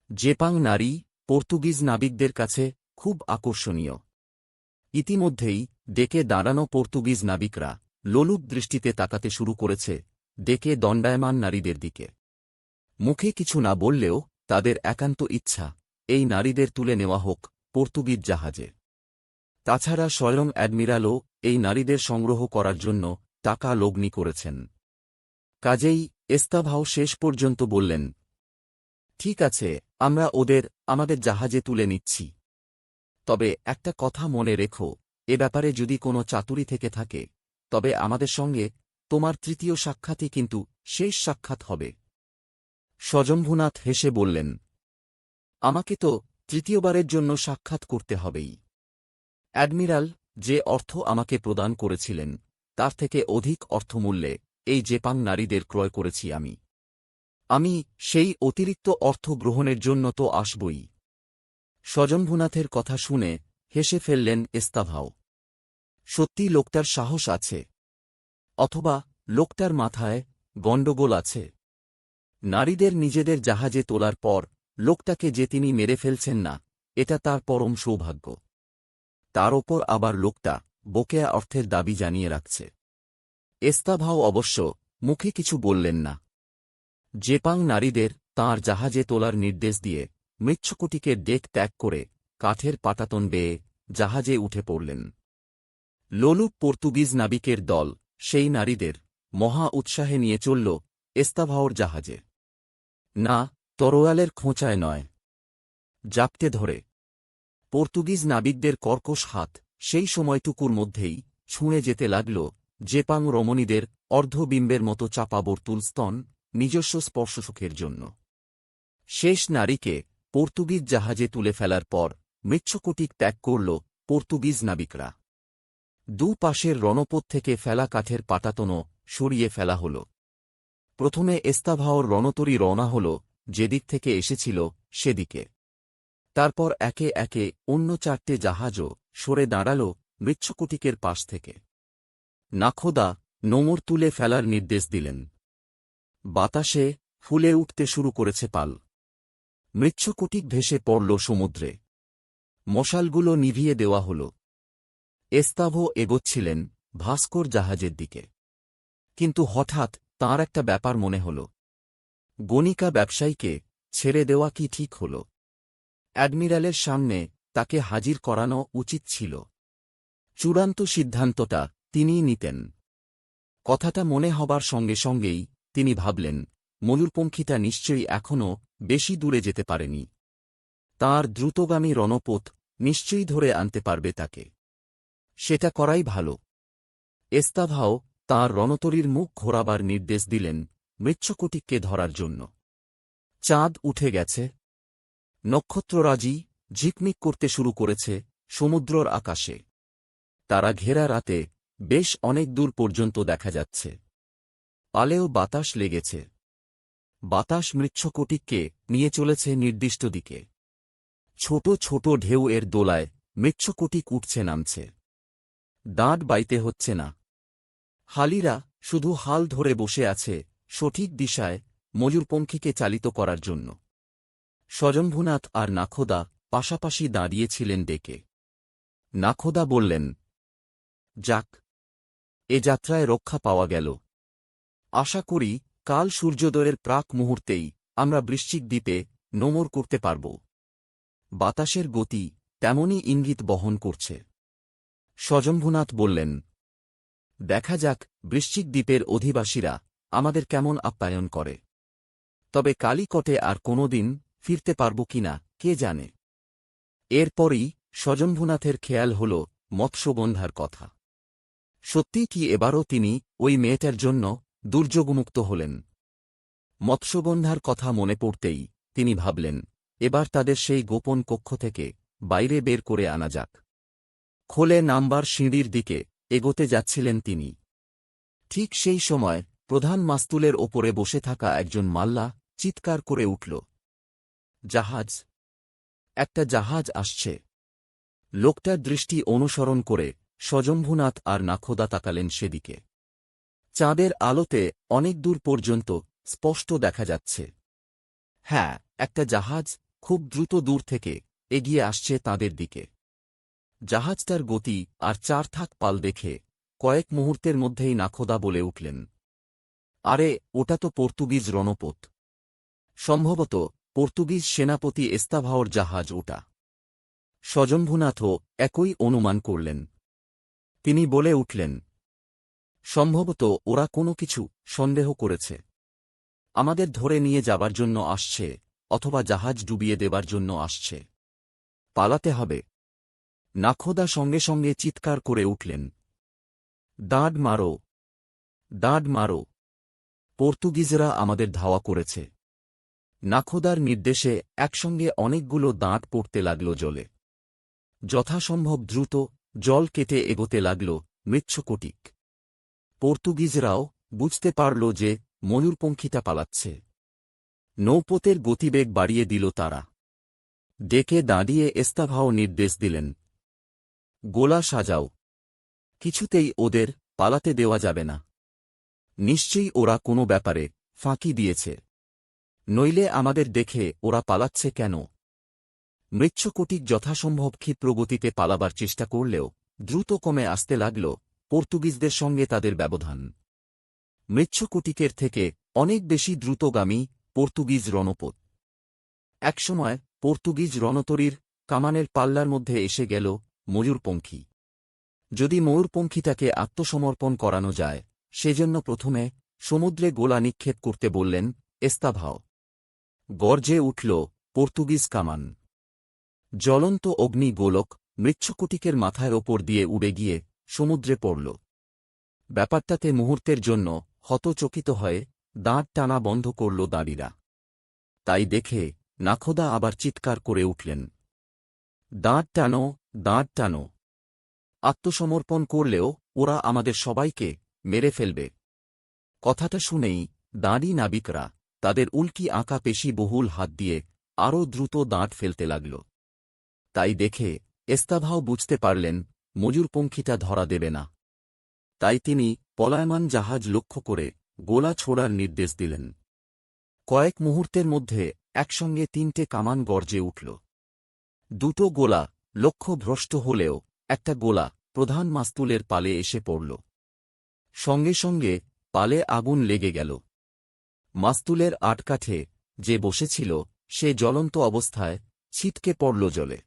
জেপাং নারী পর্তুগিজ নাবিকদের কাছে খুব আকর্ষণীয়। ইতিমধ্যেই ডেকে দাঁড়ানো পর্তুগিজ নাবিকরা লোলুপ দৃষ্টিতে তাকাতে শুরু করেছে ডেকে দণ্ডায়মান নারীদের দিকে। মুখে কিছু না বললেও তাদের একান্ত ইচ্ছা এই নারীদের তুলে নেওয়া হোক পর্তুগিজ জাহাজে। তাছাড়া স্বয়ং অ্যাডমিরালও এই নারীদের সংগ্রহ করার জন্য টাকা লগ্নি করেছেন। কাজেই এস্তাভাও শেষ পর্যন্ত বললেন, ঠিক আছে, আমরা ওদের আমাদের জাহাজে তুলে নিচ্ছি। তবে একটা কথা মনে রেখো, এ ব্যাপারে যদি কোনো চাতুরি থেকে থাকে তবে আমাদের সঙ্গে তোমার তৃতীয় সাক্ষাৎই কিন্তু শেষ সাক্ষাৎ হবে। স্বজম্ভুনাথ হেসে বললেন, আমাকে তো তৃতীয়বারের জন্য সাক্ষাৎ করতে হবেই। অ্যাডমিরাল যে অর্থ আমাকে প্রদান করেছিলেন তার থেকে অধিক অর্থমূল্যে এই জেপাং নারীদের ক্রয় করেছি আমি সেই অতিরিক্ত অর্থ গ্রহণের জন্য তো আসবই। স্বজম্ভুনাথের কথা শুনে হেসে ফেললেন এস্তাভাও। সত্যি লোকটার সাহস আছে, অথবা লোকটার মাথায় গণ্ডগোল আছে। নারীদের নিজেদের জাহাজে তোলার পর লোকটাকে যে তিনি মেরে ফেলছেন না, এটা তার পরম সৌভাগ্য। তার ওপর আবার লোকটা বকেয়া অর্থের দাবি জানিয়ে রাখছে। এস্তাভাও অবশ্য মুখে কিছু বললেন না। জেপাং নারীদের তাঁর জাহাজে তোলার নির্দেশ দিয়ে মৃচ্ছকটিকের ডেক ত্যাগ করে কাঠের পাটাতন বেয়ে জাহাজে উঠে পড়লেন। লোলুপ পর্তুগিজ নাবিকের দল সেই নারীদের মহা উৎসাহে নিয়ে চলল এস্তাভাওর জাহাজে। না, তরোয়ালের খোঁচায় নয়, জাপটে ধরে। পর্তুগিজ নাবিকদের কর্কশ হাত সেই সময়টুকুর মধ্যেই ছুঁড়ে যেতে লাগল জেপাং রমণীদের অর্ধবিম্বের মতো চাপা বর্তুল স্তন নিজস্ব স্পর্শসুখের জন্য। শেষ নারীকে পর্তুগিজ জাহাজে তুলে ফেলার পর মৃচ্ছকটিক ত্যাগ করল পর্তুগিজ নাবিকরা। দু পাশের রণপথ থেকে ফেলা কাঠের পাটাতনও সরিয়ে ফেলা হল। প্রথমে এস্তাভাওর রণতরী রওনা হল যেদিক থেকে এসেছিল সেদিকে। তারপর একে একে অন্য চারটে জাহাজও সরে দাঁড়াল মৃচ্ছকটিকের পাশ থেকে। নাখোদা নোঙর তুলে ফেলার নির্দেশ দিলেন। বাতাসে ফুলে উঠতে শুরু করেছে পাল। মৃচ্ছকটিক ভেসে পড়ল সমুদ্রে। মশালগুলো নিভিয়ে দেওয়া হল। এস্তাভো এগোচ্ছিলেন ভাস্কর জাহাজের দিকে। কিন্তু হঠাৎ তাঁর একটা ব্যাপার মনে হল। গণিকা ব্যবসায়ীকে ছেড়ে দেওয়া কি ঠিক হল? অ্যাডমিরালের সামনে তাকে হাজির করানো উচিত ছিল। চূড়ান্ত সিদ্ধান্তটা তিনিই নিতেন। কথাটা মনে হবার সঙ্গে সঙ্গেই তিনি ভাবলেন, ময়ূরপঙ্খীটা নিশ্চয়ই এখনও বেশি দূরে যেতে পারেনি। তাঁর দ্রুতগামী রণপথ নিশ্চয়ই ধরে আনতে পারবে তাকে। সেটা করাই ভালো। এস্তাভাও তাঁর রণতরীর মুখ ঘোরাবার নির্দেশ দিলেন মৃচ্ছকটিককে ধরার জন্য। চাঁদ উঠে গেছে। নক্ষত্ররাজি ঝিকমিক করতে শুরু করেছে সমুদ্রর আকাশে। তারা ঘেরা রাতে বেশ অনেক দূর পর্যন্ত দেখা যাচ্ছে। পালেও বাতাস লেগেছে। বাতাস মৃচ্ছকটিককে নিয়ে চলেছে নির্দিষ্ট দিকে। ছোট ছোট ঢেউ এর দোলায় মৃচ্ছকটিক উঠছে নামছে। দাঁড় বাইতে হচ্ছে না। হালিরা শুধু হাল ধরে বসে আছে সঠিক দিশায় ময়ূরপঙ্খীকে চালিত করার জন্য। স্বজম্ভুনাথ আর নাখোদা পাশাপাশি দাঁড়িয়েছিলেন ডেকে। নাখোদা বললেন, যাক, এ যাত্রায় রক্ষা পাওয়া গেল। আশা করি কাল সূর্যোদয়ের প্রাক মুহূর্তেই আমরা বৃশ্চিক দ্বীপে নোঙর করতে পারব। বাতাসের গতি তেমনই ইঙ্গিত বহন করছে। স্বজম্ভুনাথ বললেন, দেখা যাক বৃশ্চিক দ্বীপের অধিবাসীরা আমাদের কেমন আপ্যায়ন করে। তবে কালিকটে আর কোনোদিন ফিরতে পারব কিনা কে জানে। এরপরই স্বজম্ভুনাথের খেয়াল হল মৎস্যগন্ধার কথা। সত্যি কি এবারও তিনি ওই মেয়েটার জন্য দুর্যোগমুক্ত হলেন? মৎস্যগন্ধার কথা মনে পড়তেই তিনি ভাবলেন, এবার তাদের সেই গোপন কক্ষ থেকে বাইরে বের করে আনা যাক। খোলে নামবার সিঁড়ির দিকে এগোতে যাচ্ছিলেন তিনি। ঠিক সেই সময় প্রধান মাস্তুলের ওপরে বসে থাকা একজন মাল্লা চিৎকার করে উঠল, জাহাজ! একটা জাহাজ আসছে! লোকটার দৃষ্টি অনুসরণ করে স্বজম্ভুনাথ আর নাখোদা তাকালেন সেদিকে। চাঁদের আলোতে অনেক দূর পর্যন্ত স্পষ্ট দেখা যাচ্ছে। হ্যাঁ, একটা জাহাজ খুব দ্রুত দূর থেকে এগিয়ে আসছে তাদের দিকে। জাহাজটার গতি আর 4 থাক পাল দেখে কয়েক মুহূর্তের মধ্যেই নাখোদা বলে উঠলেন, আরে ওটা তো পর্তুগিজ রণপোত। সম্ভবত পর্তুগিজ সেনাপতি এস্তাভাওর জাহাজ ওটা। স্বজম্ভুনাথও একই অনুমান করলেন। তিনি বলে উঠলেন, সম্ভবত ওরা কোনো কিছু সন্দেহ করেছে, আমাদের ধরে নিয়ে যাবার জন্য আসছে, অথবা জাহাজ ডুবিয়ে দেবার জন্য আসছে। পালাতে হবে। নাখোদা সঙ্গে সঙ্গে চিৎকার করে উঠলেন, দাঁড় মারো, দাঁড় মারো, পর্তুগিজরা আমাদের ধাওয়া করেছে। নাখোদার নির্দেশে একসঙ্গে অনেকগুলো দাঁত পড়তে লাগল জলে। যথাসম্ভব দ্রুত জল কেটে এগোতে লাগল মৃচ্ছকটিক। পর্তুগিজরাও বুঝতে পারল যে ময়ূরপঙ্খীটা পালাচ্ছে। নৌপথের গতিবেগ বাড়িয়ে দিল তারা। ডেকে দাঁড়িয়ে এস্তাভাও নির্দেশ দিলেন, গোলা সাজাও। কিছুতেই ওদের পালাতে দেওয়া যাবে না। নিশ্চয়ই ওরা কোনো ব্যাপারে ফাঁকি দিয়েছে, নইলে আমাদের দেখে ওরা পালাচ্ছে কেন? মৃচ্ছকটিক যথাসম্ভব ক্ষিপ্রগতিতে পালাবার চেষ্টা করলেও দ্রুত কমে আসতে লাগল পর্তুগিজদের সঙ্গে তাদের ব্যবধান। মৃচ্ছকটিকের থেকে অনেক বেশি দ্রুতগামী পর্তুগিজ রণপোত। একসময় পর্তুগিজ রণতরীর কামানের পাল্লার মধ্যে এসে গেল ময়ূরপঙ্খী। যদি ময়ূরপঙ্খীটাকে আত্মসমর্পণ করানো যায়, সেজন্য প্রথমে সমুদ্রে গোলা নিক্ষেপ করতে বললেন এস্তাভাও। গর্জে উঠল পর্তুগিজ কামান। জ্বলন্ত অগ্নি গোলক মৃচ্ছকটিকের মাথার ওপর দিয়ে উড়ে গিয়ে সমুদ্রে পড়ল। ব্যাপারটাতে মুহূর্তের জন্য হতচকিত হয়ে দাঁড় টানা বন্ধ করল দাঁড়িরা। তাই দেখে নাখোদা আবার চিৎকার করে উঠলেন, দাঁড় টানো, দাঁড় টানো। আত্মসমর্পণ করলেও ওরা আমাদের সবাইকে মেরে ফেলবে। কথাটা শুনেই দাঁড়ি নাবিকরা তাদের উল্কি আঁকা পেশি বহুল হাত দিয়ে আরও দ্রুত দাঁড় ফেলতে লাগল। তাই দেখে এস্তাভাও বুঝতে পারলেন ময়ূরপঙ্খীটা ধরা দেবে না। তাই তিনি পলায়মান জাহাজ লক্ষ্য করে গোলা ছোড়ার নির্দেশ দিলেন। কয়েক মুহূর্তের মধ্যে একসঙ্গে 3টে কামান গর্জে উঠল। 2টো গোলা লক্ষ্যভ্রষ্ট হলেও একটা গোলা প্রধান মাস্তুলের পালে এসে পড়ল। সঙ্গে সঙ্গে পালে আগুন লেগে গেল। মাস্তুলের আটকাঠে যে বসেছিল সে জ্বলন্ত অবস্থায় ছিটকে পড়ল জলে।